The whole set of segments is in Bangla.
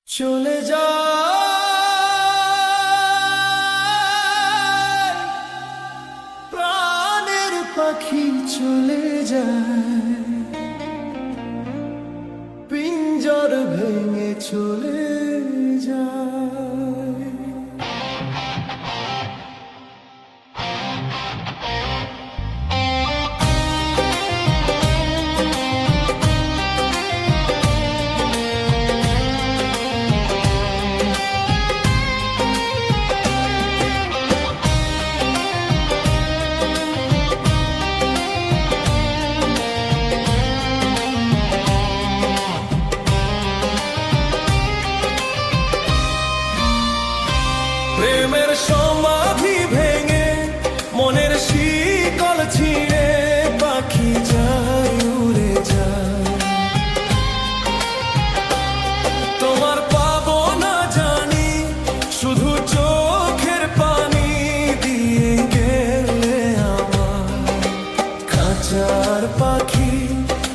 চলে যায় প্রাণের পাখি, চলে যায় পিঞ্জর ভেঙে, চলে যায়। প্রেমের সমাধি ভেঙে, মনের শিকল ছিঁড়ে, পাখি যায় উড়ে যায়। তোমার পাবো না জানি, শুধু চোখের পানি দিয়ে গেলে আমার। খাঁচার পাখি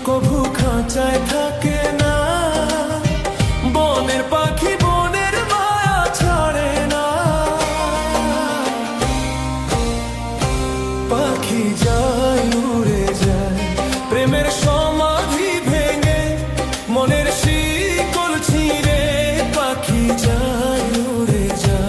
কভু খাঁচায় থাকে না, বনের পাখি বনের মায়া ছাড়ে না। পাখি যায় উড়ে যায় প্রেমের সমাধি ভেঙে, মনের শিকল ছিঁড়ে, পাখি যায় উড়ে যায়।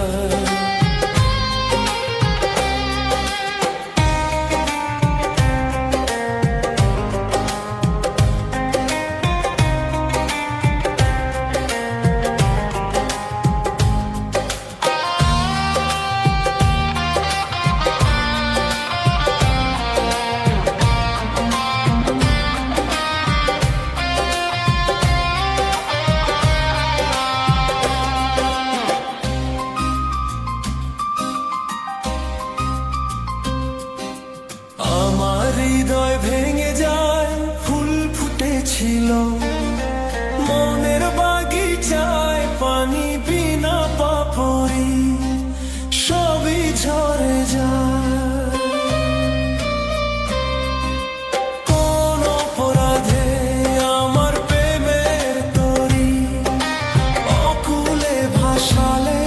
আমার হৃদয় ভেঙে যায়, ফুল ফুটেছিল মনের বাগিচায়, পানি বিনা পাপড়ি সবই ঝরে যায়। কোন অপরাধে আমার প্রেমের তরি অকুলে ভাসালে,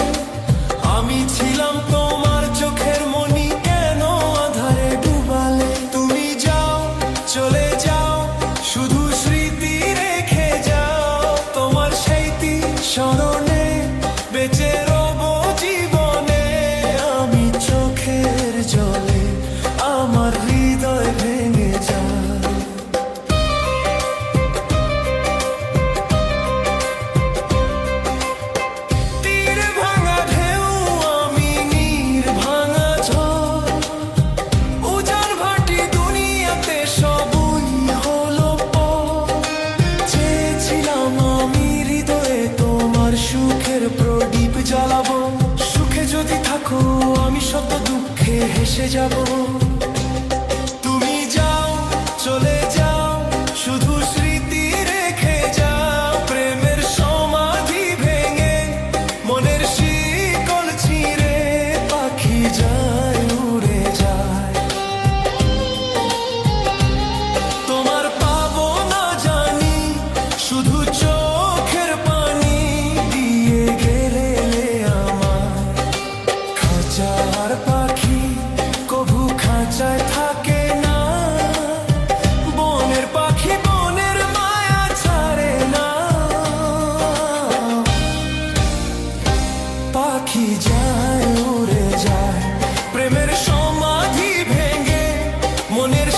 আমি ছিলাম তোমার চোখের মনি, কেন আধারে ডুবালে? তুমি যাও, চলে যাও, শুধু স্মৃতি রেখে যাও। তোমার স্মৃতি স্মরণে বেঁচে রব জীবনে, আমি চোখের জলে আমার হৃদয় ভেঙে যায়। তীর ভাঙা ঢেউ আমি, নীর ভাঙা ঝড়, উজান ভাটি দুনিয়াতে সবই হলো পর। চেয়েছিলাম আমি হৃদয়ে তোমার সুখের প্রদীপ জ্বালাবো, সুখে যদি থাকো আমি শত দুঃখে হেসে যাব। তুমি যাও, চলে যাও, শুধু স্মৃতি রেখে যাও। প্রেমের সমাধি ভেঙে, মনের শিকল ছিঁড়ে, পাখি যায় উড়ে যায়। তোমার পাবো না জানি, শুধু চোখের পানি দিয়ে গেলে আমার। খাঁচার পাখি কভু খাঁচায় থাকে না, বনের পাখি বনের মায়া ছাড়ে না। পাখি যায় উড়ে যায় প্রেমের সমাধি ভেঙে, মনের